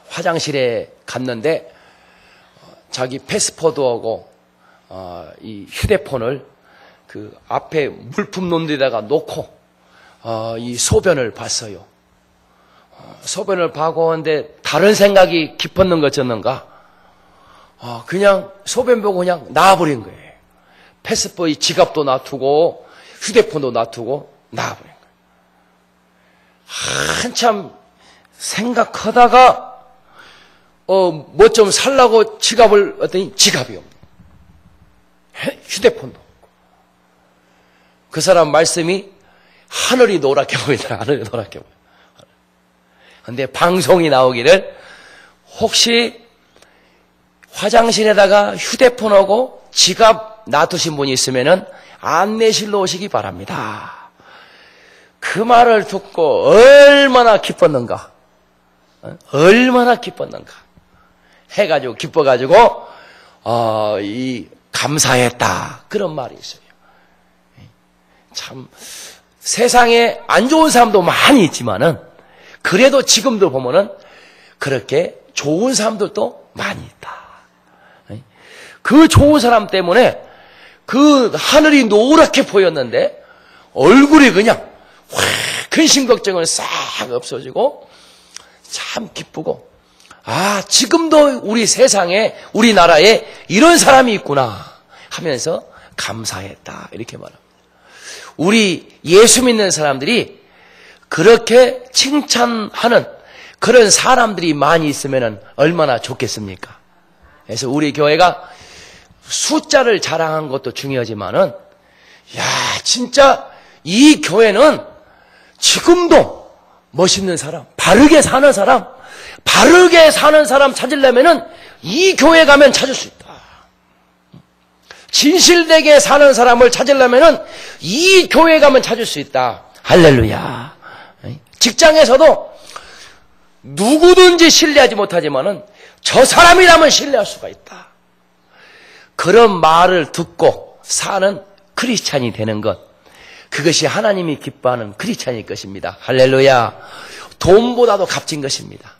화장실에 갔는데 자기 패스포드하고 이 휴대폰을 그 앞에 물품 놓는 데다가 놓고 이 소변을 봤어요. 소변을 봐고 하는데 다른 생각이 깊었는 것이었는가? 그냥 소변 보고 그냥 나와버린 거예요. 패스포드 지갑도 놔두고 휴대폰도 놔두고 나와버린 거예요. 한참 생각하다가 뭐 좀 살라고 지갑을 했더니 지갑이 없네. 휴대폰도 없고. 그 사람 말씀이 하늘이 노랗게 보이더라. 하늘이 노랗게 보여. 근데 방송이 나오기를 혹시 화장실에다가 휴대폰하고 지갑 놔두신 분이 있으면은 안내실로 오시기 바랍니다. 그 말을 듣고 얼마나 기뻤는가. 얼마나 기뻤는가. 해가지고 기뻐가지고 이 감사했다. 그런 말이 있어요. 참 세상에 안 좋은 사람도 많이 있지만은 그래도 지금도 보면은 그렇게 좋은 사람들도 많이 있다. 그 좋은 사람 때문에 그 하늘이 노랗게 보였는데 얼굴이 그냥 확 근심 걱정은 싹 없어지고 참 기쁘고 지금도 우리 세상에 우리나라에 이런 사람이 있구나 하면서 감사했다. 이렇게 말합니다. 우리 예수 믿는 사람들이 그렇게 칭찬하는 그런 사람들이 많이 있으면 얼마나 좋겠습니까? 그래서 우리 교회가 숫자를 자랑한 것도 중요하지만은, 진짜 이 교회는 지금도 멋있는 사람, 바르게 사는 사람 찾으려면은 이 교회 가면 찾을 수 있다. 진실되게 사는 사람을 찾으려면은 이 교회 가면 찾을 수 있다. 할렐루야. 직장에서도 누구든지 신뢰하지 못하지만은 저 사람이라면 신뢰할 수가 있다. 그런 말을 듣고 사는 크리스찬이 되는 것, 그것이 하나님이 기뻐하는 크리스찬일 것입니다. 할렐루야. 돈보다도 값진 것입니다.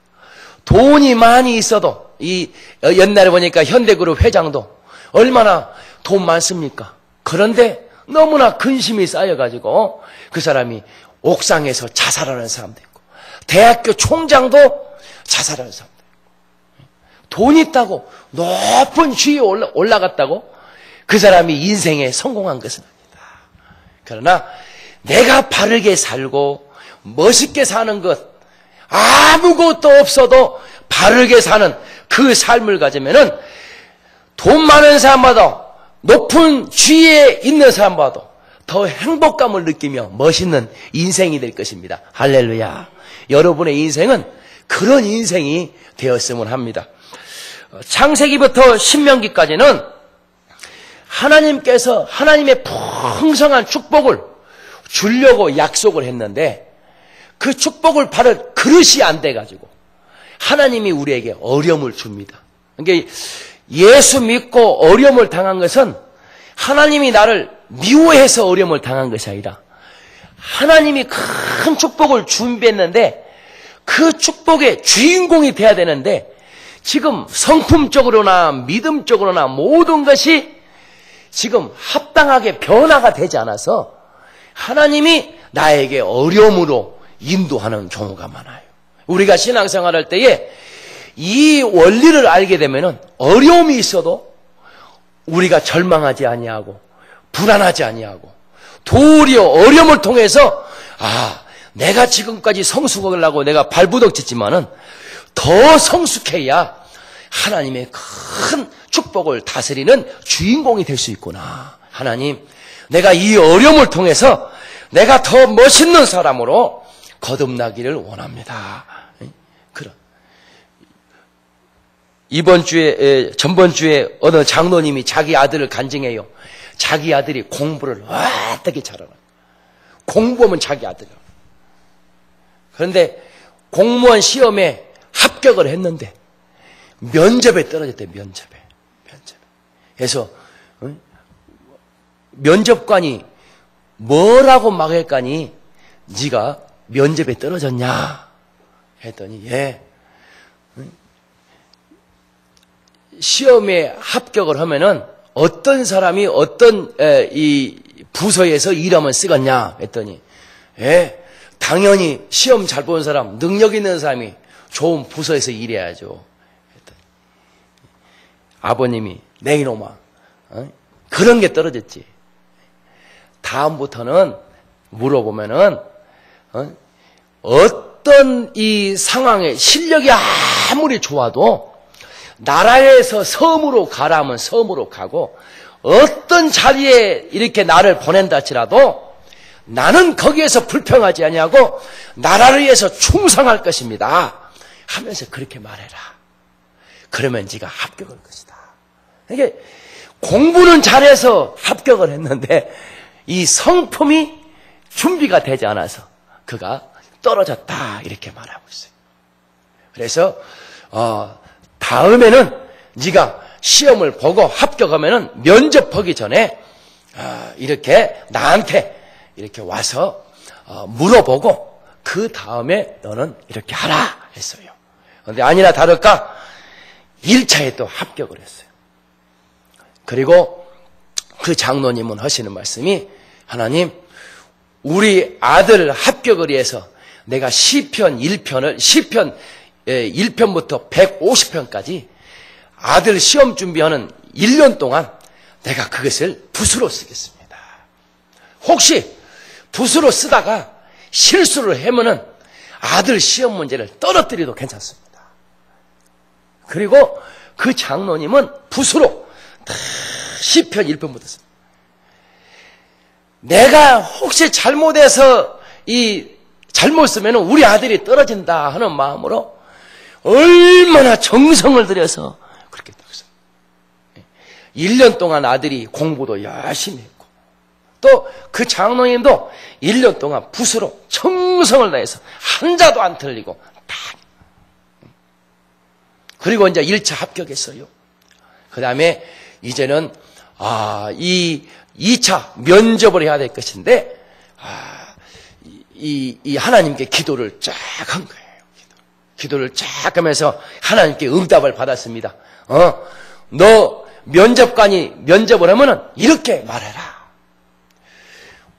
돈이 많이 있어도 이 옛날에 보니까 현대그룹 회장도 얼마나 돈 많습니까? 그런데 너무나 근심이 쌓여가지고 그 사람이 옥상에서 자살하는 사람도 있고 대학교 총장도 자살하는 사람도 있고 돈 있다고 높은 지위에 올라갔다고 그 사람이 인생에 성공한 것은 아니다. 그러나 내가 바르게 살고 멋있게 사는 것, 아무것도 없어도 바르게 사는 그 삶을 가지면은 돈 많은 사람보다 높은 지위에 있는 사람보다 더 행복감을 느끼며 멋있는 인생이 될 것입니다. 할렐루야. 여러분의 인생은 그런 인생이 되었으면 합니다. 창세기부터 신명기까지는 하나님께서 하나님의 풍성한 축복을 주려고 약속을 했는데 그 축복을 받을 그릇이 안 돼가지고 하나님이 우리에게 어려움을 줍니다. 그러니까 예수 믿고 어려움을 당한 것은 하나님이 나를 미워해서 어려움을 당한 것이 아니라 하나님이 큰 축복을 준비했는데 그 축복의 주인공이 돼야 되는데 지금 성품적으로나 믿음적으로나 모든 것이 지금 합당하게 변화가 되지 않아서 하나님이 나에게 어려움으로 인도하는 경우가 많아요. 우리가 신앙생활할 때에 이 원리를 알게 되면은 어려움이 있어도 우리가 절망하지 아니하고 불안하지 아니하고 도리어 어려움을 통해서 내가 지금까지 성숙하려고 내가 발부덕쳤지만은 더 성숙해야 하나님의 큰 축복을 다스리는 주인공이 될 수 있구나. 하나님, 내가 이 어려움을 통해서 내가 더 멋있는 사람으로 거듭나기를 원합니다. 그런 전번 주에 어느 장로님이 자기 아들을 간증해요. 자기 아들이 공부를 어떻게 잘하나. 공부하면 자기 아들이야. 그런데 공무원 시험에 합격을 했는데 면접에 떨어졌대. 면접에. 그래서 면접관이 뭐라고 막 했더니 네가 면접에 떨어졌냐 했더니 시험에 합격을 하면은 어떤 사람이 어떤 이 부서에서 일하면 쓰겠냐 했더니, 당연히 시험 잘 보는 사람, 능력 있는 사람이 좋은 부서에서 일해야죠. 했더니, 아버님이 내 이놈아, 그런 게 떨어졌지. 다음부터는 물어보면은 어떤 이 상황에 실력이 아무리 좋아도 나라에서 섬으로 가라면 섬으로 가고, 어떤 자리에 이렇게 나를 보낸다 할지라도 나는 거기에서 불평하지 아니하고 나라를 위해서 충성할 것입니다 하면서 그렇게 말해라. 그러면 네가 합격할 것이다. 이게 공부는 잘해서 합격을 했는데 이 성품이 준비가 되지 않아서 그가 떨어졌다, 이렇게 말하고 있어요. 그래서 다음에는 네가 시험을 보고 합격하면은 면접하기 전에 이렇게 나한테 이렇게 와서 물어보고 그 다음에 너는 이렇게 하라 했어요. 그런데 아니나 다를까 1차에 또 합격을 했어요. 그리고 그 장로님은 하시는 말씀이, 하나님, 우리 아들 합격을 위해서 내가 시편 1편부터 150편까지 아들 시험 준비하는 1년 동안 내가 그것을 붓으로 쓰겠습니다. 혹시 붓으로 쓰다가 실수를 하면은 아들 시험 문제를 떨어뜨려도 괜찮습니다. 그리고 그 장로님은 붓으로 시편 1편부터 씁니다. 내가 혹시 잘못해서 잘못 쓰면 우리 아들이 떨어진다 하는 마음으로 얼마나 정성을 들여서 그렇게 딱 써요. 1년 동안 아들이 공부도 열심히 했고, 또 그 장로님도 1년 동안 붓으로 정성을 다해서 한자도 안 틀리고 다. 그리고 이제 1차 합격했어요. 그 다음에 이제는 이 2차 면접을 해야 될 것인데 이 하나님께 기도를 쫙 한 거예요. 기도를 쫙 하면서 하나님께 응답을 받았습니다. 너 면접관이 면접을 하면은 이렇게 말해라.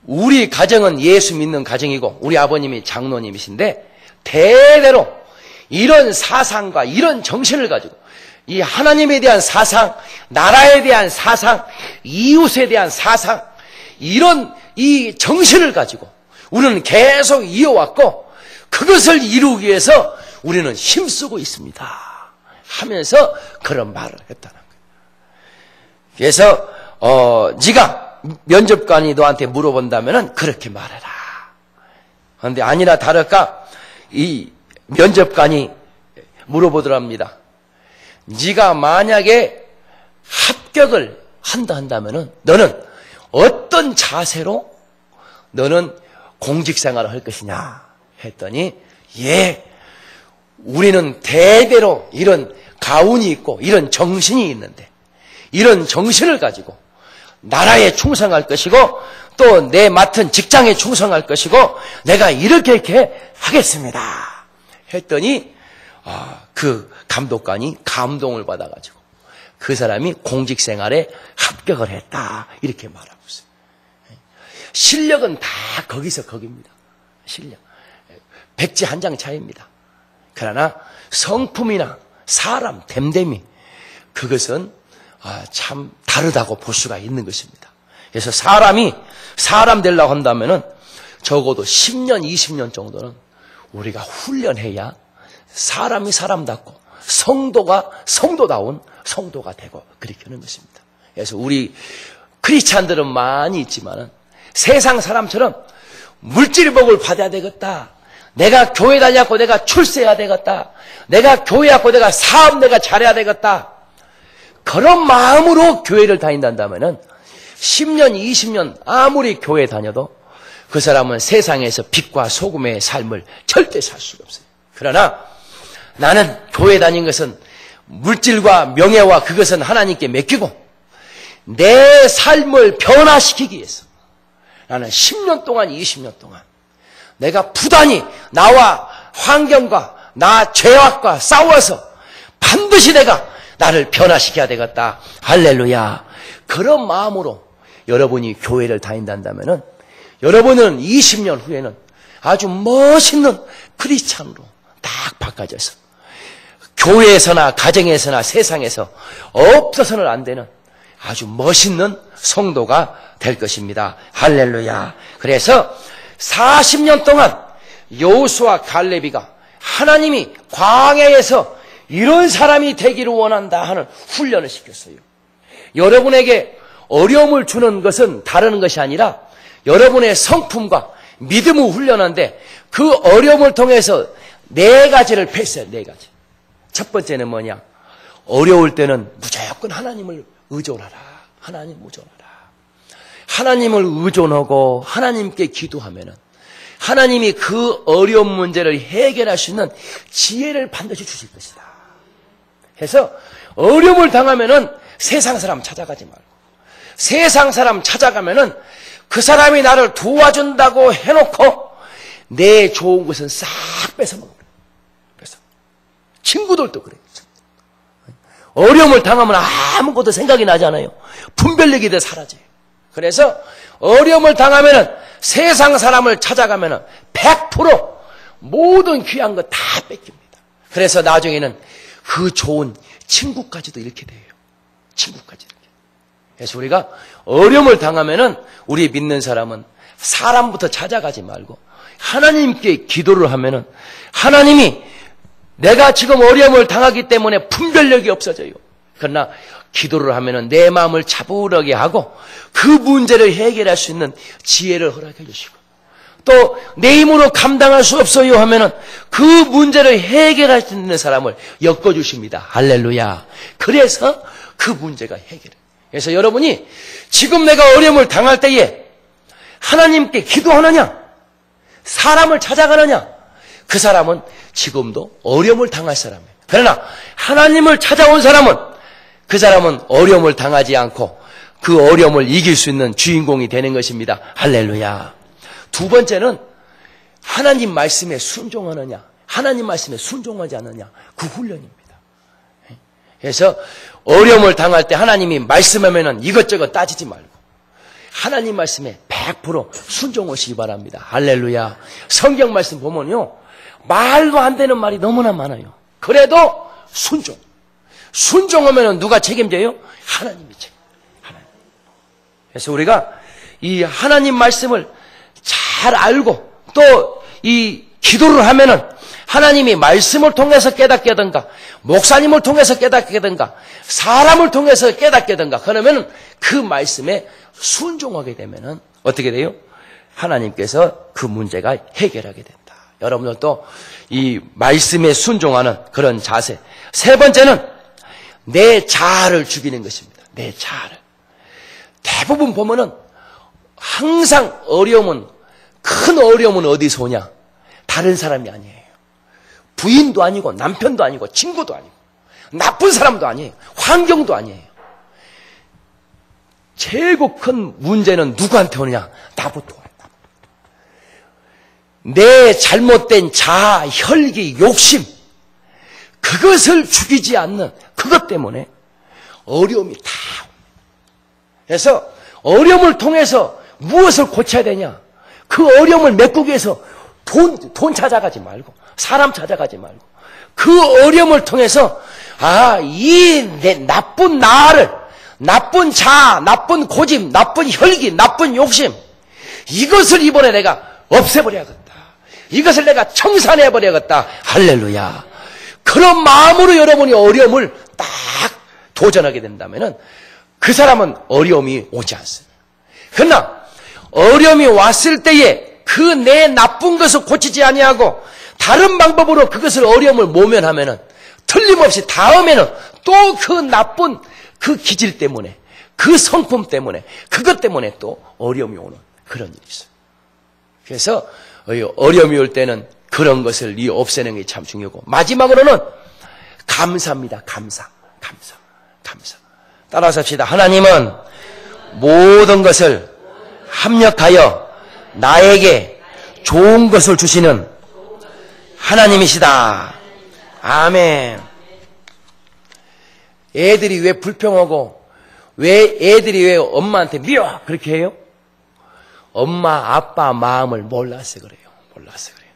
우리 가정은 예수 믿는 가정이고 우리 아버님이 장로님이신데 대대로 이런 사상과 이런 정신을 가지고 이 하나님에 대한 사상, 나라에 대한 사상, 이웃에 대한 사상, 이런 이 정신을 가지고 우리는 계속 이어왔고 그것을 이루기 위해서 우리는 힘쓰고 있습니다 하면서 그런 말을 했다는 거예요. 그래서 네가 면접관이 너한테 물어본다면 그렇게 말해라. 그런데 아니나 다를까 이 면접관이 물어보더랍니다. 네가 만약에 합격을 한다면 너는 어떤 자세로 너는 공직생활을 할 것이냐 했더니, 우리는 대대로 이런 가운이 있고 이런 정신이 있는데 이런 정신을 가지고 나라에 충성할 것이고 또 내 맡은 직장에 충성할 것이고 내가 이렇게 하겠습니다 했더니 그 감독관이 감동을 받아가지고 그 사람이 공직생활에 합격을 했다 이렇게 말하고 있어요. 실력은 다 거기서 거기입니다. 실력 백지 한 장 차이입니다. 그러나 성품이나 사람 됨됨이 그것은 참 다르다고 볼 수가 있는 것입니다. 그래서 사람이 사람 되려고 한다면은 적어도 10년, 20년 정도는 우리가 훈련해야 사람이 사람답고 성도가 성도다운 성도가 되고 그렇게 하는 것입니다. 그래서 우리 크리스찬들은 많이 있지만은 세상 사람처럼 물질복을 받아야 되겠다. 내가 교회 다녀갖고 내가 출세해야 되겠다. 내가 교회 갖고 내가 사업 내가 잘해야 되겠다. 그런 마음으로 교회를 다닌다면은 10년, 20년 아무리 교회 다녀도 그 사람은 세상에서 빛과 소금의 삶을 절대 살 수가 없어요. 그러나 나는 교회 다닌 것은 물질과 명예와 그것은 하나님께 맡기고 내 삶을 변화시키기 위해서 나는 10년 동안, 20년 동안 내가 부단히 나와 환경과 나 죄악과 싸워서 반드시 내가 나를 변화시켜야 되겠다. 할렐루야. 그런 마음으로 여러분이 교회를 다닌다면은 여러분은 20년 후에는 아주 멋있는 크리스찬으로 딱 바꿔져서 교회에서나 가정에서나 세상에서 없어서는 안 되는 아주 멋있는 성도가 될 것입니다. 할렐루야. 그래서 40년 동안 여호수아 갈렙이가 하나님이 광야에서 이런 사람이 되기를 원한다 하는 훈련을 시켰어요. 여러분에게 어려움을 주는 것은 다른 것이 아니라 여러분의 성품과 믿음을 훈련하는데 그 어려움을 통해서 4가지를 뺐어요. 4가지. 첫 번째는 뭐냐? 어려울 때는 무조건 하나님을 의존하라. 하나님 의존하라. 하나님을 의존하고 하나님께 기도하면은 하나님이 그 어려운 문제를 해결할 수 있는 지혜를 반드시 주실 것이다. 해서 어려움을 당하면은 세상 사람 찾아가지 말고 세상 사람 찾아가면은 그 사람이 나를 도와준다고 해놓고 내 좋은 것은 싹 뺏어먹는 거예요. 그래서 친구들도 그래요. 어려움을 당하면 아무것도 생각이 나지 않아요. 분별력이 돼 사라져요. 그래서 어려움을 당하면은 세상 사람을 찾아가면은 100% 모든 귀한 거 다 뺏깁니다. 그래서 나중에는 그 좋은 친구까지도 잃게 돼요. 친구까지 이렇게. 그래서 우리가 어려움을 당하면은 우리 믿는 사람은 사람부터 찾아가지 말고 하나님께 기도를 하면은 하나님이 내가 지금 어려움을 당하기 때문에 분별력이 없어져요. 그러나 기도를 하면은 내 마음을 차분하게 하고 그 문제를 해결할 수 있는 지혜를 허락해 주시고 또 내 힘으로 감당할 수 없어요 하면은 그 문제를 해결할 수 있는 사람을 엮어 주십니다. 할렐루야. 그래서 그 문제가 해결해. 그래서 여러분이 지금 내가 어려움을 당할 때에 하나님께 기도하느냐 사람을 찾아가느냐 그 사람은 지금도 어려움을 당할 사람이에요. 그러나 하나님을 찾아온 사람은 그 사람은 어려움을 당하지 않고 그 어려움을 이길 수 있는 주인공이 되는 것입니다. 할렐루야. 두 번째는 하나님 말씀에 순종하느냐 하나님 말씀에 순종하지 않느냐 그 훈련입니다. 그래서 어려움을 당할 때 하나님이 말씀하면은 이것저것 따지지 말고 하나님 말씀에 100% 순종하시기 바랍니다. 할렐루야. 성경 말씀 보면요 말도 안 되는 말이 너무나 많아요. 그래도 순종하면은 누가 책임져요? 하나님이 책임. 하나님. 그래서 우리가 이 하나님 말씀을 잘 알고 또 이 기도를 하면은 하나님이 말씀을 통해서 깨닫게 하든가 목사님을 통해서 깨닫게 하든가 사람을 통해서 깨닫게 하든가 그러면은 그 말씀에 순종하게 되면은 어떻게 돼요? 하나님께서 그 문제가 해결하게 된다. 여러분들도 이 말씀에 순종하는 그런 자세. 세 번째는 내 자아를 죽이는 것입니다. 내 자아를. 대부분 보면은 항상 큰 어려움은 어디서 오냐? 다른 사람이 아니에요. 부인도 아니고 남편도 아니고 친구도 아니고 나쁜 사람도 아니에요. 환경도 아니에요. 최고 큰 문제는 누구한테 오느냐? 나부터 와요. 내 잘못된 자아, 혈기, 욕심 그것을 죽이지 않는 그것 때문에 어려움이 다 옵니다. 그래서 어려움을 통해서 무엇을 고쳐야 되냐? 그 어려움을 메꾸기 위해서 돈 찾아가지 말고 사람 찾아가지 말고 그 어려움을 통해서 내 나쁜 나를 나쁜 자아, 나쁜 고집, 나쁜 혈기, 나쁜 욕심 이것을 이번에 내가 없애버려야겠다. 이것을 내가 청산해버려야겠다. 할렐루야. 그런 마음으로 여러분이 어려움을 딱 도전하게 된다면 그 사람은 어려움이 오지 않습니다. 그러나 어려움이 왔을 때에 그 내 나쁜 것을 고치지 아니하고 다른 방법으로 그것을 어려움을 모면하면은 틀림없이 다음에는 또 그 나쁜 그 기질 때문에 그 성품 때문에 그것 때문에 또 어려움이 오는 그런 일이 있어요. 그래서 어려움이 올 때는 그런 것을 없애는 게 참 중요하고 마지막으로는 감사입니다. 감사. 따라서 합시다. 하나님은 모든 것을 합력하여 나에게 좋은 것을 주시는 하나님이시다. 아멘. 애들이 왜 불평하고 애들이 왜 엄마한테 미워 그렇게 해요? 엄마 아빠 마음을 몰라서 그래요. 몰라서 그래요.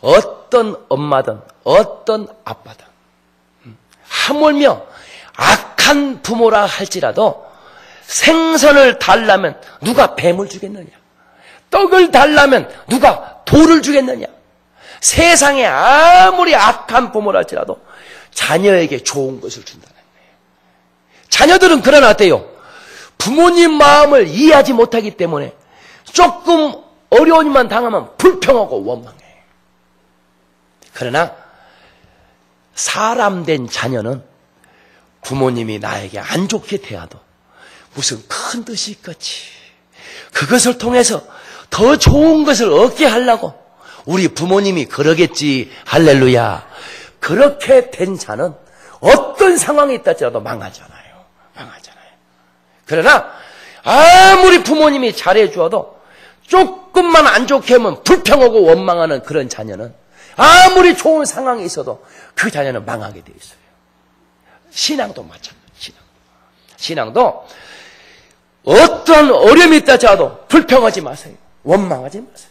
어떤 엄마든 어떤 아빠든 하물며 악한 부모라 할지라도 생선을 달라면 누가 뱀을 주겠느냐? 떡을 달라면 누가 돌을 주겠느냐? 세상에 아무리 악한 부모라 할지라도 자녀에게 좋은 것을 준다는 거예요. 자녀들은 그러나 어때요? 부모님 마음을 이해하지 못하기 때문에 조금 어려운 일만 당하면 불평하고 원망해요. 그러나 사람 된 자녀는 부모님이 나에게 안 좋게 대하도 무슨 큰 뜻이 있겠지. 그것을 통해서 더 좋은 것을 얻게 하려고 우리 부모님이 그러겠지. 할렐루야. 그렇게 된 자는 어떤 상황이 있다 할지라도 망하잖아요. 망하잖아요. 그러나 아무리 부모님이 잘해 주어도 조금만 안 좋게 하면 불평하고 원망하는 그런 자녀는 아무리 좋은 상황이 있어도 그 자녀는 망하게 돼 있어요. 신앙도 마찬가지예요. 신앙도 어떤 어려움이 있다 할지라도 불평하지 마세요. 원망하지 마세요.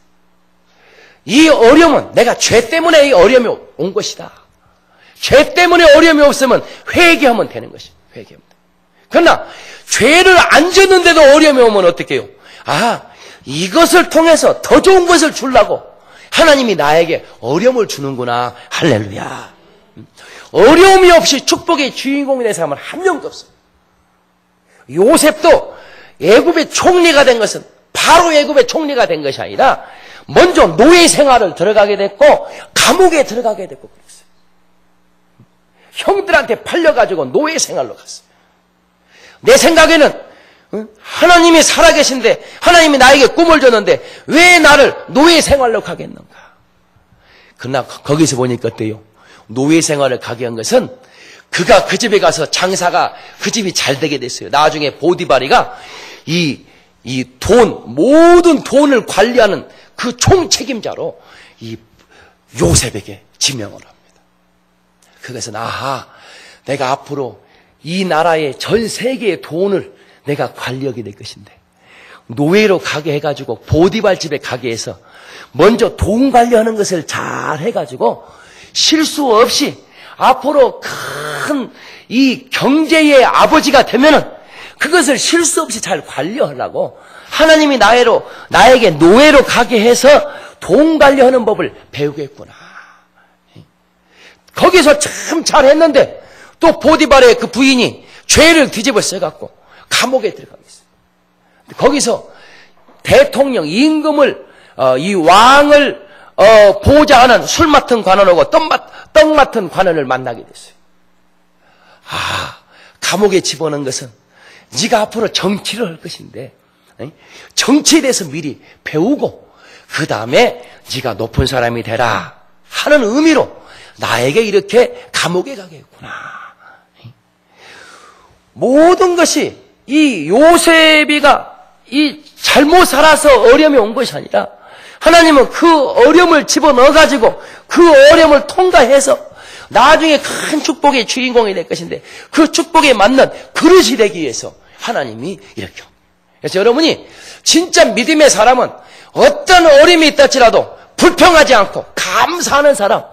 이 어려움은 내가 죄 때문에 이 어려움이 온 것이다. 죄 때문에 어려움이 없으면 회개하면 되는 것이에요. 회개하면 돼. 그러나 죄를 안 졌는데도 어려움이 오면 어떻게 해요? 이것을 통해서 더 좋은 것을 주려고 하나님이 나에게 어려움을 주는구나. 할렐루야. 어려움이 없이 축복의 주인공이 된 사람은 한 명도 없어요. 요셉도 애굽의 총리가 된 것은 바로 애굽의 총리가 된 것이 아니라 먼저 노예 생활을 들어가게 됐고 감옥에 들어가게 됐고 그랬어요. 형들한테 팔려가지고 노예 생활로 갔어요. 내 생각에는 하나님이 살아계신데 하나님이 나에게 꿈을 줬는데 왜 나를 노예 생활로 가겠는가? 그러나 거기서 보니까 어때요? 노예 생활을 가게 한 것은 그가 그 집에 가서 장사가 그 집이 잘 되게 됐어요. 나중에 보디바리가 모든 돈을 관리하는 그 총책임자로 이 요셉에게 지명을 합니다. 그것은 내가 앞으로 이 나라의 전 세계의 돈을 내가 관리하게 될 것인데 노예로 가게 해가지고 보디발 집에 가게 해서 먼저 돈 관리하는 것을 잘 해가지고 실수 없이 앞으로 큰 이 경제의 아버지가 되면은 그것을 실수 없이 잘 관리하려고 하나님이 나에게 노예로 가게 해서 돈 관리하는 법을 배우겠구나. 거기서 참 잘했는데 또 보디발의 그 부인이 죄를 뒤집어 써갖고 감옥에 들어가게 했어요. 거기서 대통령 임금을 이 왕을 보좌하는 술 맡은 관원하고 떡 맡은 관원을 만나게 됐어요. 감옥에 집어넣은 것은 네가 앞으로 정치를 할 것인데 정치에 대해서 미리 배우고 그 다음에 네가 높은 사람이 되라 하는 의미로 나에게 이렇게 감옥에 가게 했구나. 모든 것이 이 요셉이가 이 잘못 살아서 어려움이 온 것이 아니라 하나님은 그 어려움을 집어넣어가지고 그 어려움을 통과해서 나중에 큰 축복의 주인공이 될 것인데 그 축복에 맞는 그릇이 되기 위해서 하나님이 이렇게. 그래서 여러분이 진짜 믿음의 사람은 어떤 어려움이 있다 할지라도 불평하지 않고 감사하는 사람,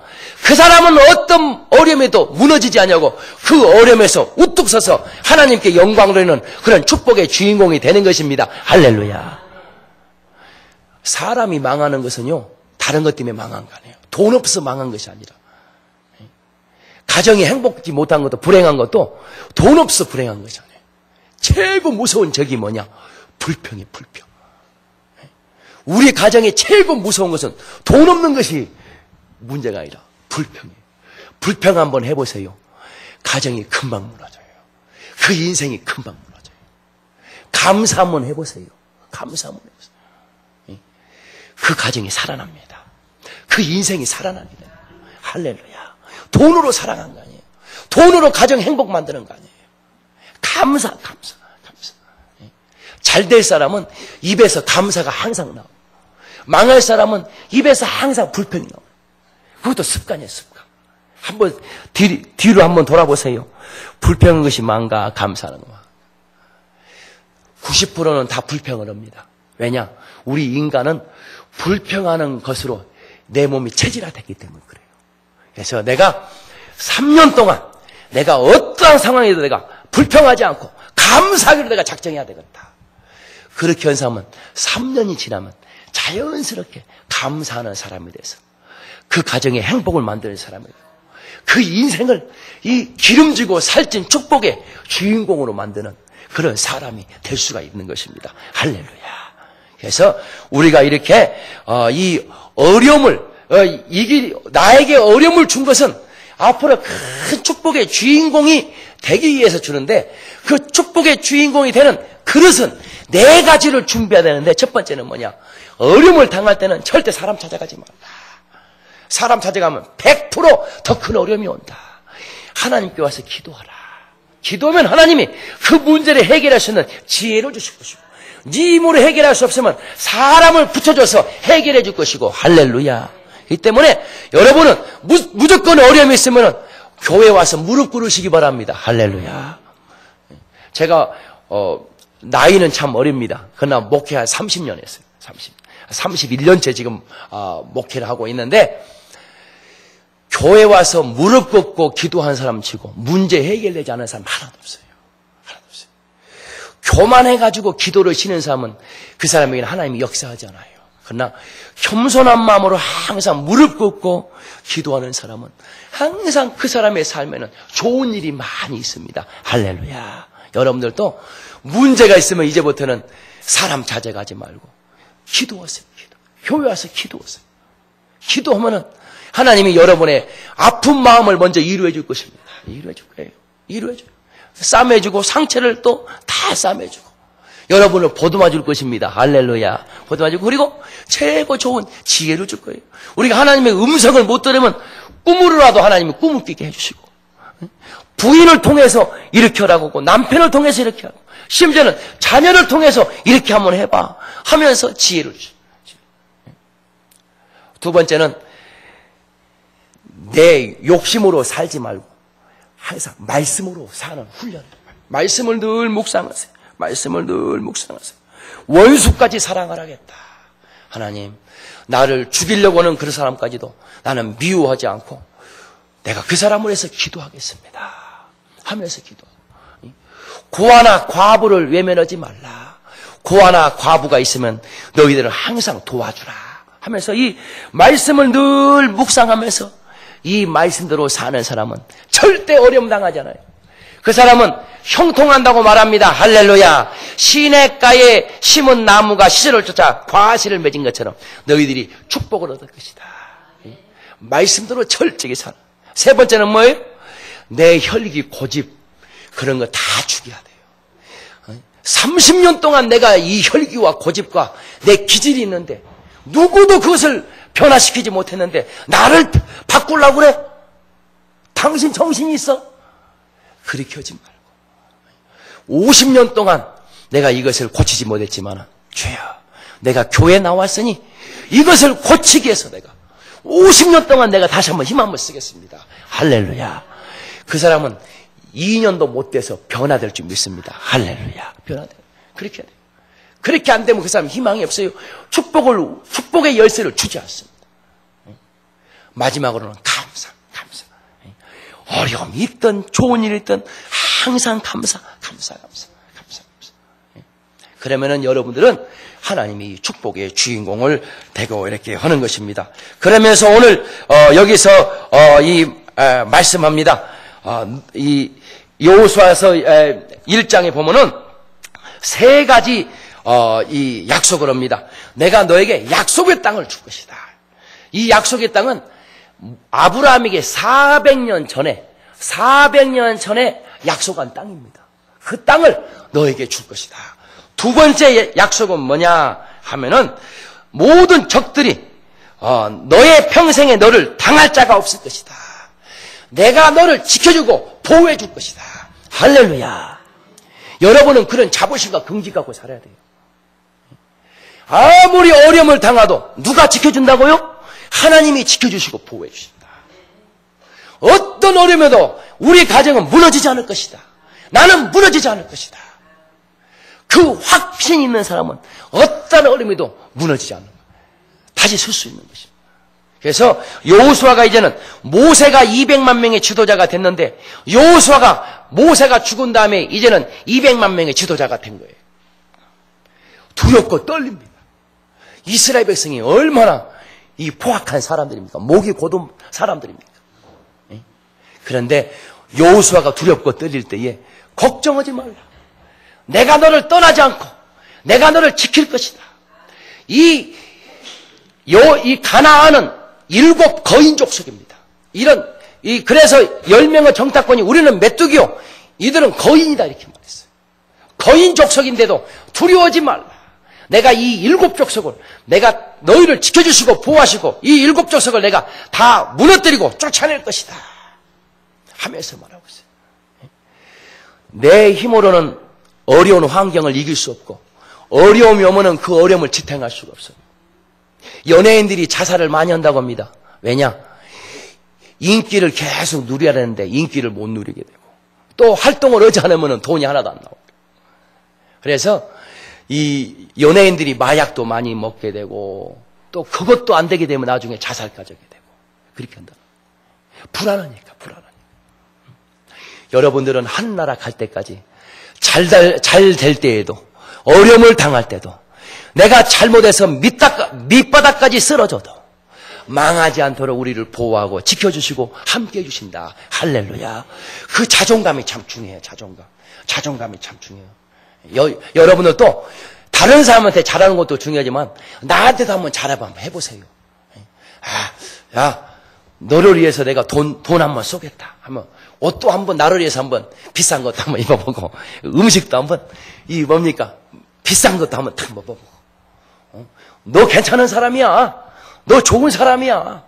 그 사람은 어떤 어려움에도 무너지지 않냐고 그 어려움에서 우뚝 서서 하나님께 영광을 드리는 그런 축복의 주인공이 되는 것입니다. 할렐루야. 사람이 망하는 것은요, 다른 것 때문에 망한 거 아니에요. 돈 없어서 망한 것이 아니라. 가정이 행복하지 못한 것도 불행한 것도 돈 없어서 불행한 것이 아니에요. 최고 무서운 적이 뭐냐? 불평이 불평. 우리 가정에 최고 무서운 것은 돈 없는 것이 문제가 아니라 불평이에요. 불평 한번 해보세요. 가정이 금방 무너져요. 그 인생이 금방 무너져요. 감사 한번 해보세요. 감사 한번 해보세요. 그 가정이 살아납니다. 그 인생이 살아나게 돼요. 할렐루야. 돈으로 살아간 거 아니에요. 돈으로 가정 행복 만드는 거 아니에요. 감사. 잘 될 사람은 입에서 감사가 항상 나오고 망할 사람은 입에서 항상 불평이 나와요. 그것도 습관이에요. 습관. 한번 뒤로 한번 돌아보세요. 불평한 것이 많은가 감사하는 것. 90%는 다 불평을 합니다. 왜냐? 우리 인간은 불평하는 것으로 내 몸이 체질화됐기 때문에 그래요. 그래서 내가 3년 동안 내가 어떠한 상황에도 내가 불평하지 않고 감사하기로 내가 작정해야 되겠다. 그렇게 한 사람은 3년이 지나면 자연스럽게 감사하는 사람이 돼서 그 가정에 행복을 만드는 사람이 되고 그 인생을 이 기름지고 살찐 축복의 주인공으로 만드는 그런 사람이 될 수가 있는 것입니다. 할렐루야. 그래서 우리가 이렇게 이 어려움을 나에게 어려움을 준 것은 앞으로 큰 축복의 주인공이 되기 위해서 주는데 그 축복의 주인공이 되는 그릇은 4가지를 준비해야 되는데 첫 번째는 뭐냐? 어려움을 당할 때는 절대 사람 찾아가지 말라. 사람 찾아가면 100% 더 큰 어려움이 온다. 하나님께 와서 기도하라. 기도하면 하나님이 그 문제를 해결할 수 있는 지혜를 주실 것이고 네 힘으로 해결할 수 없으면 사람을 붙여줘서 해결해 줄 것이고 할렐루야. 이 때문에 여러분은 무조건 어려움이 있으면 교회 와서 무릎 꿇으시기 바랍니다. 할렐루야. 제가 나이는 참 어립니다. 그러나 목회 한 30년 했어요. 31년째 지금 목회를 하고 있는데 교회 와서 무릎 꿇고 기도한 사람 치고 문제 해결되지 않은 사람 하나도 없어요. 하나도 없어요. 교만해가지고 기도를 쉬는 사람은 그 사람에게는 하나님이 역사하지 않아요. 그러나 겸손한 마음으로 항상 무릎 꿇고 기도하는 사람은 항상 그 사람의 삶에는 좋은 일이 많이 있습니다. 할렐루야. 여러분들도 문제가 있으면 이제부터는 사람 찾아가지 말고 기도하세요. 교회 와서 기도하세요. 기도하면은 하나님이 여러분의 아픈 마음을 먼저 이루어 줄 것입니다. 이루어 줄 거예요. 이루어 줘요. 싸매주고 상처를 또 다 싸매주고 여러분을 보듬어 줄 것입니다. 할렐루야. 보듬어 주고 그리고 최고 좋은 지혜를 줄 거예요. 우리가 하나님의 음성을 못 들으면 꿈으로라도 하나님이 꿈을 꾸게 해주시고 부인을 통해서 이렇게 하라고 하고 남편을 통해서 이렇게 하고 심지어는 자녀를 통해서 이렇게 한번 해봐 하면서 지혜를 주시고 두 번째는 내 욕심으로 살지 말고 항상 말씀으로 사는 훈련. 말씀을 늘 묵상하세요. 말씀을 늘 묵상하세요. 원수까지 사랑하라겠다. 하나님, 나를 죽이려고 하는 그 사람까지도 나는 미워하지 않고 내가 그 사람을 위해서 기도하겠습니다. 하면서 기도하고. 고아나 과부를 외면하지 말라. 고아나 과부가 있으면 너희들은 항상 도와주라. 하면서 이 말씀을 늘 묵상하면서 이 말씀대로 사는 사람은 절대 어려움 당하지 않아요. 그 사람은 형통한다고 말합니다. 할렐루야. 시냇가에 심은 나무가 시절을 쫓아 과실을 맺은 것처럼 너희들이 축복을 얻을 것이다. 말씀대로 철저히 살아. 세 번째는 뭐예요? 내 혈기 고집 그런 거 다 죽여야 돼요. 30년 동안 내가 이 혈기와 고집과 내 기질이 있는데 누구도 그것을 변화시키지 못했는데 나를 바꾸려고 그래? 당신 정신이 있어? 그렇게 하지 말고 50년 동안 내가 이것을 고치지 못했지만 주여 내가 교회에 나왔으니 이것을 고치기 위해서 내가 50년 동안 내가 다시 한번 힘 한번 쓰겠습니다. 할렐루야. 그 사람은 2년도 못 돼서 변화될 줄 믿습니다. 할렐루야. 변화돼요. 그렇게 해야 돼요. 그렇게 안 되면 그 사람 희망이 없어요. 축복의 열쇠를 주지 않습니다. 마지막으로는 감사. 어려움이 있든 좋은 일이 있든 항상 감사. 그러면은 여러분들은 하나님이 축복의 주인공을 되고 이렇게 하는 것입니다. 그러면서 오늘 여기서 말씀합니다. 이 여호수아서 1장에 보면은 3가지 이 약속을 합니다. 내가 너에게 약속의 땅을 줄 것이다. 이 약속의 땅은 아브라함에게 400년 전에 약속한 땅입니다. 그 땅을 너에게 줄 것이다. 두 번째 약속은 뭐냐 하면은 모든 적들이 너의 평생에 너를 당할 자가 없을 것이다. 내가 너를 지켜주고 보호해 줄 것이다. 할렐루야. 여러분은 그런 자부심과 긍지 갖고 살아야 돼요. 아무리 어려움을 당하도 누가 지켜준다고요? 하나님이 지켜주시고 보호해 주신다. 어떤 어려움에도 우리 가정은 무너지지 않을 것이다. 나는 무너지지 않을 것이다. 그 확신이 있는 사람은 어떤 어려움에도 무너지지 않는 거예요. 다시 설 수 있는 것입니다. 그래서 여호수아가 이제는 모세가 200만 명의 지도자가 됐는데 모세가 죽은 다음에 이제는 200만 명의 지도자가 된 거예요. 두렵고 떨립니다. 이스라엘 백성이 얼마나 이 포악한 사람들입니까? 목이 곧은 사람들입니까? 그런데 여호수아가 두렵고 떨릴 때에 걱정하지 말라. 내가 너를 떠나지 않고 내가 너를 지킬 것이다. 이 가나안은 7 거인 족속입니다. 그래서 10명의 정탐꾼이 우리는 메뚜기요. 이들은 거인이다. 이렇게 말했어요. 거인 족속인데도 두려워하지 말라. 내가 이 7 족속을 내가 너희를 지켜주시고 보호하시고 이 7 족속을 내가 다 무너뜨리고 쫓아낼 것이다. 하면서 말하고 있어요. 내 힘으로는 어려운 환경을 이길 수 없고 어려움이 오면은 그 어려움을 지탱할 수가 없어요. 연예인들이 자살을 많이 한다고 합니다. 왜냐? 인기를 계속 누려야 되는데 인기를 못 누리게 되고 또 활동을 하지 않으면 돈이 하나도 안 나오고 그래서 이 연예인들이 마약도 많이 먹게 되고 또 그것도 안 되게 되면 나중에 자살까지 하게 되고 그렇게 한다. 불안하니까. 여러분들은 하늘나라 갈 때까지 잘 될 때에도 어려움을 당할 때도 내가 잘못해서 밑바닥까지 쓰러져도 망하지 않도록 우리를 보호하고 지켜주시고 함께해 주신다. 할렐루야. 그 자존감이 참 중요해요. 자존감이 참 중요해요. 여러분들도 다른 사람한테 잘하는 것도 중요하지만 나한테도 한번 잘해봐. 한번 해보세요. 야, 너를 위해서 내가 돈 한번 쏘겠다. 하면 옷도 한번 나를 위해서 한번 비싼 것도 한번 입어보고 음식도 한번 비싼 것도 한번 탁 먹어보고 너 괜찮은 사람이야. 너 좋은 사람이야.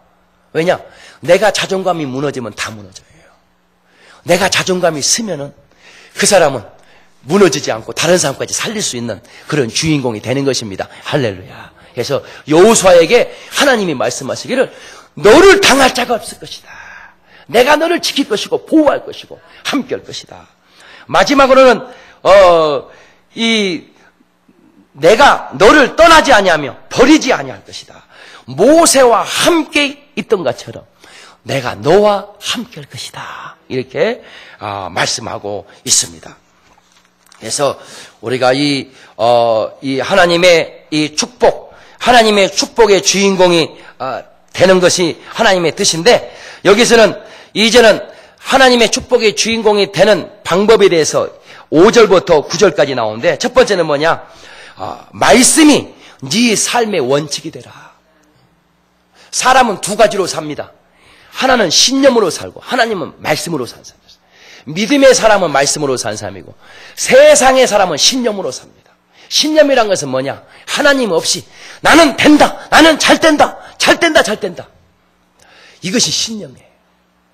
왜냐? 내가 자존감이 무너지면 다 무너져요. 내가 자존감이 쓰면은 그 사람은 무너지지 않고 다른 사람까지 살릴 수 있는 그런 주인공이 되는 것입니다. 할렐루야. 그래서 여호수아에게 하나님이 말씀하시기를 너를 당할 자가 없을 것이다. 내가 너를 지킬 것이고 보호할 것이고 함께할 것이다. 마지막으로는 내가 너를 떠나지 아니하며 버리지 아니할 것이다. 모세와 함께 있던 것처럼 내가 너와 함께할 것이다. 이렇게 말씀하고 있습니다. 그래서 우리가 이 하나님의 이 축복, 하나님의 축복의 주인공이 되는 것이 하나님의 뜻인데 여기서는 이제는 하나님의 축복의 주인공이 되는 방법에 대해서 5절부터 9절까지 나오는데 첫 번째는 뭐냐? 말씀이 네 삶의 원칙이 되라. 사람은 2가지로 삽니다. 하나는 신념으로 살고 하나님은 말씀으로 사는 사람이에요. 믿음의 사람은 말씀으로 사는 사람이고 세상의 사람은 신념으로 삽니다. 신념이란 것은 뭐냐? 하나님 없이 나는 된다. 나는 잘 된다. 이것이 신념이에요.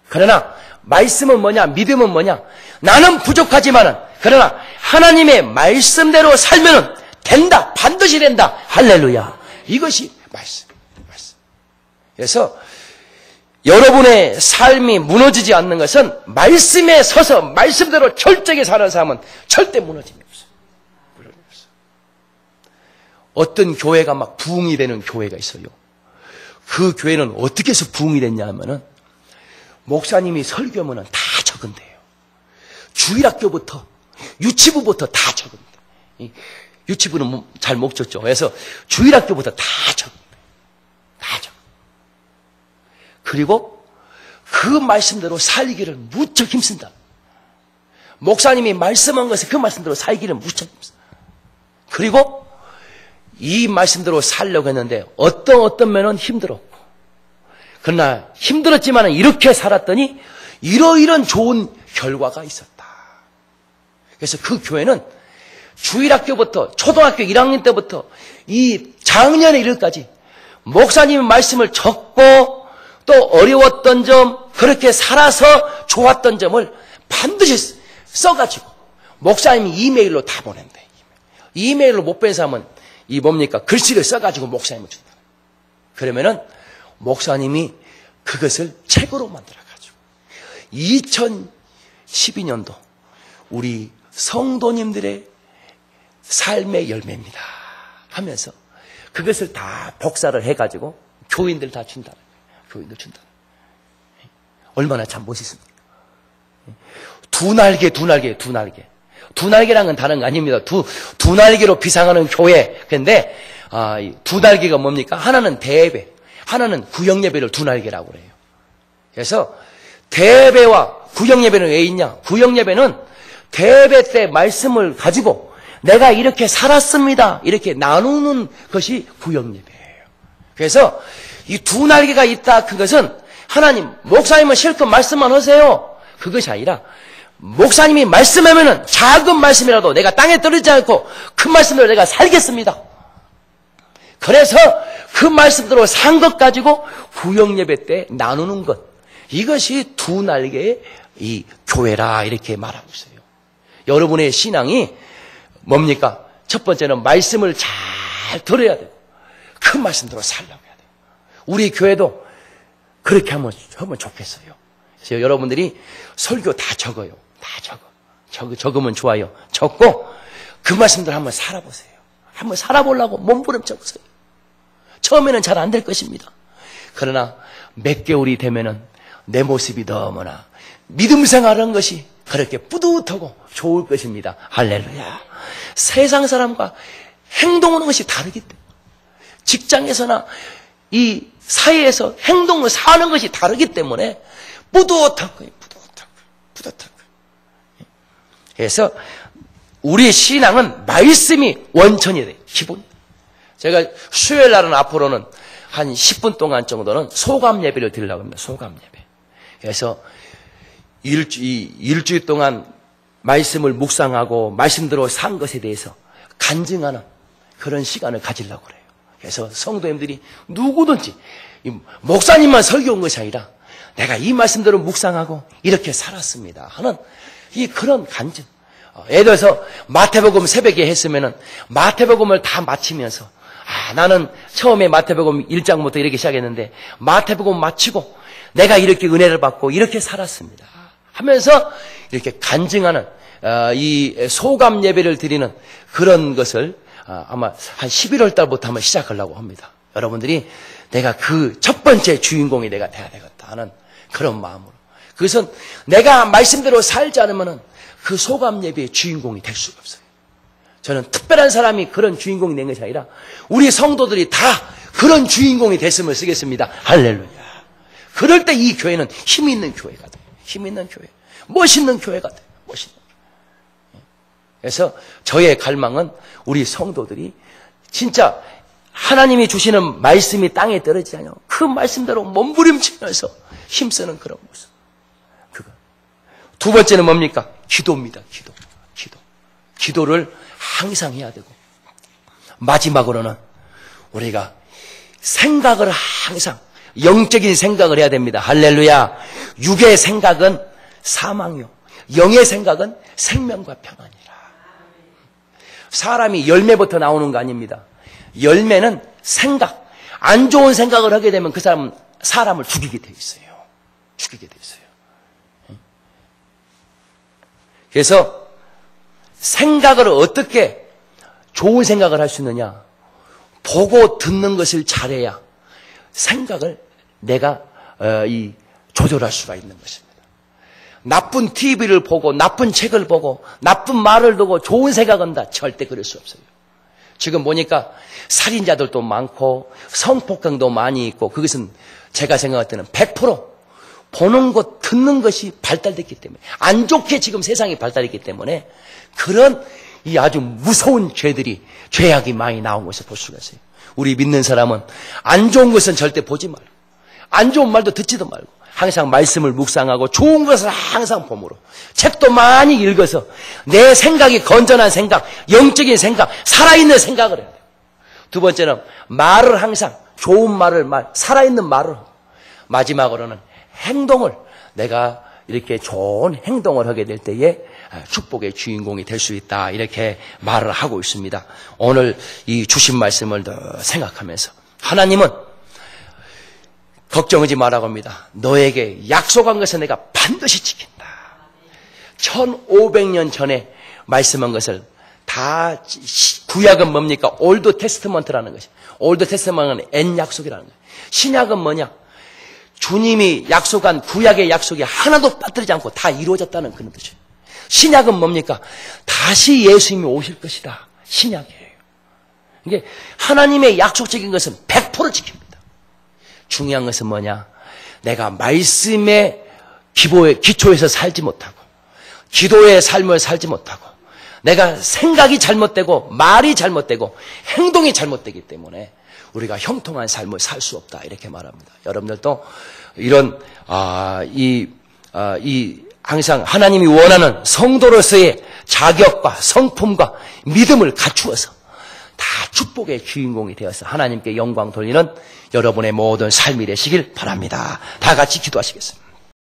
그러나 말씀은 뭐냐? 믿음은 뭐냐? 나는 부족하지만은 그러나 하나님의 말씀대로 살면은 된다. 반드시 된다. 할렐루야. 이것이 말씀. 그래서 여러분의 삶이 무너지지 않는 것은 말씀에 서서 말씀대로 철저하게 사는 사람은 절대 무너짐이 없어요. 어떤 교회가 막 부흥이 되는 교회가 있어요. 그 교회는 어떻게 해서 부흥이 됐냐 하면은 목사님이 설교하면은 다 적은대요. 주일학교부터 유치부부터 다 적은대. 유치부는 잘 못 줬죠. 그래서 주일학교부터 다 적은대. 다 적. 그리고 그 말씀대로 살기를 무척 힘쓴다. 목사님이 말씀한 것을 그 말씀대로 살기를 무척 힘쓴다. 그리고 이 말씀대로 살려고 했는데 어떤 면은 힘들었고 그러나 힘들었지만 이렇게 살았더니 이러이런 좋은 결과가 있었다. 그래서 그 교회는 주일학교부터 초등학교 1학년 때부터 이 작년에 이르기까지 목사님의 말씀을 적고 또 어려웠던 점 그렇게 살아서 좋았던 점을 반드시 써가지고 목사님이 이메일로 다 보낸대. 이메일로 못 본 사람은 글씨를 써가지고 목사님을 준다. 그러면은 목사님이 그것을 책으로 만들어가지고 2012년도 우리 성도님들의 삶의 열매입니다 하면서 그것을 다 복사를 해가지고 교인들 다 준다는 거예요. 교인들 준다는 거예요. 얼마나 참 멋있습니까? 두 날개, 두 날개, 두 날개. 두 날개라는 건 다른 거 아닙니다. 두 날개로 비상하는 교회. 근데 두 날개가 뭡니까? 하나는 대예배, 하나는 구역예배를 두 날개라고 그래요. 그래서 대예배와 구역예배는 왜 있냐? 구역예배는 대예배 때 말씀을 가지고 내가 이렇게 살았습니다, 이렇게 나누는 것이 구역예배예요. 그래서 이 두 날개가 있다, 그것은 하나님, 목사님은 실컷 말씀만 하세요, 그것이 아니라 목사님이 말씀하면은 작은 말씀이라도 내가 땅에 떨어지지 않고 큰 말씀으로 내가 살겠습니다. 그래서 그 말씀대로 산 것 가지고 구역예배 때 나누는 것, 이것이 두 날개의 이 교회라 이렇게 말하고 있어요. 여러분의 신앙이 뭡니까? 첫 번째는 말씀을 잘 들어야 돼요. 그 말씀대로 살려고 해야 돼요. 우리 교회도 그렇게 하면 좋겠어요. 그래서 여러분들이 설교 다 적어요. 다 적으면 좋아요. 적고 그 말씀들 한번 살아보세요. 한번 살아보려고 몸부림쳐보세요. 처음에는 잘 안 될 것입니다. 그러나 몇 개월이 되면은 내 모습이 너무나 믿음 생활하는 것이 그렇게 뿌듯하고 좋을 것입니다. 할렐루야. 세상 사람과 행동하는 것이 다르기 때문에, 직장에서나 이 사회에서 행동을 사는 것이 다르기 때문에 뿌듯할 거예요. 뿌듯할 거예요. 그래서 우리의 신앙은 말씀이 원천이 돼요. 기본. 제가 수요일 날은 앞으로는 한 10분 동안 정도는 소감 예배를 드리려고 합니다. 소감 예배. 그래서 일주일 동안 말씀을 묵상하고 말씀대로 산 것에 대해서 간증하는 그런 시간을 가지려고 그래요. 그래서 성도님들이 누구든지 목사님만 설교 온 것이 아니라 내가 이 말씀대로 묵상하고 이렇게 살았습니다 하는 그런 간증. 예를 들어서 마태복음 새벽에 했으면은 마태복음을 다 마치면서 나는 처음에 마태복음 1장부터 이렇게 시작했는데 마태복음 마치고 내가 이렇게 은혜를 받고 이렇게 살았습니다 하면서 이렇게 간증하는 이 소감 예배를 드리는 그런 것을 아마 한 11월 달부터 한번 시작하려고 합니다. 여러분들이 내가 그 첫 번째 주인공이 내가 돼야 되겠다 하는 그런 마음으로. 그것은 내가 말씀대로 살지 않으면 그 소감 예배의 주인공이 될 수가 없어요. 저는 특별한 사람이 그런 주인공이 된 것이 아니라 우리 성도들이 다 그런 주인공이 됐음을 쓰겠습니다. 할렐루야. 그럴 때 이 교회는 힘 있는 교회가 돼요. 힘 있는 교회. 멋있는 교회가 돼요. 멋있는 교회. 그래서 저의 갈망은 우리 성도들이 진짜 하나님이 주시는 말씀이 땅에 떨어지지 않아요. 그 말씀대로 몸부림치면서 힘쓰는 그런 모습. 그거. 두 번째는 뭡니까? 기도입니다. 기도를 항상 해야 되고, 마지막으로는 우리가 생각을 항상 영적인 생각을 해야 됩니다. 할렐루야. 육의 생각은 사망이요, 영의 생각은 생명과 평안이라. 사람이 열매부터 나오는 거 아닙니다. 열매는 생각. 안 좋은 생각을 하게 되면 그 사람은 사람을 죽이게 돼 있어요. 죽이게 돼 있어요. 그래서 생각을 어떻게 좋은 생각을 할 수 있느냐? 보고 듣는 것을 잘해야 생각을 내가 조절할 수가 있는 것입니다. 나쁜 TV를 보고 나쁜 책을 보고 나쁜 말을 듣고 좋은 생각한다? 절대 그럴 수 없어요. 지금 보니까 살인자들도 많고 성폭행도 많이 있고, 그것은 제가 생각할 때는 100% 보는 것, 듣는 것이 발달됐기 때문에, 안 좋게 지금 세상이 발달했기 때문에 그런 이 아주 무서운 죄들이, 죄악이 많이 나온 것을 볼 수가 있어요. 우리 믿는 사람은 안 좋은 것은 절대 보지 말고, 안 좋은 말도 듣지도 말고, 항상 말씀을 묵상하고 좋은 것을 항상 봄으로, 책도 많이 읽어서 내 생각이 건전한 생각, 영적인 생각, 살아있는 생각을 해야 돼요. 두 번째는 말을 항상 좋은 말을, 살아있는 말을 하고, 마지막으로는 행동을, 내가 이렇게 좋은 행동을 하게 될 때에 축복의 주인공이 될 수 있다, 이렇게 말을 하고 있습니다. 오늘 이 주신 말씀을 더 생각하면서, 하나님은 걱정하지 말라고 합니다. 너에게 약속한 것을 내가 반드시 지킨다. 1500년 전에 말씀한 것을 다 구약은 뭡니까? 올드 테스트먼트라는 것이. 올드 테스트먼트는 N 약속이라는 거예요. 신약은 뭐냐? 주님이 약속한 구약의 약속이 하나도 빠뜨리지 않고 다 이루어졌다는 그런 뜻이에요. 신약은 뭡니까? 다시 예수님이 오실 것이다. 신약이에요. 이게 하나님의 약속적인 것은 100% 지킵니다. 중요한 것은 뭐냐? 내가 말씀의 기초에서 살지 못하고 기도의 삶을 살지 못하고 내가 생각이 잘못되고 말이 잘못되고 행동이 잘못되기 때문에 우리가 형통한 삶을 살 수 없다 이렇게 말합니다. 여러분들도 이런 항상 하나님이 원하는 성도로서의 자격과 성품과 믿음을 갖추어서 다 축복의 주인공이 되어서 하나님께 영광 돌리는 여러분의 모든 삶이 되시길 바랍니다. 다 같이 기도하시겠습니다.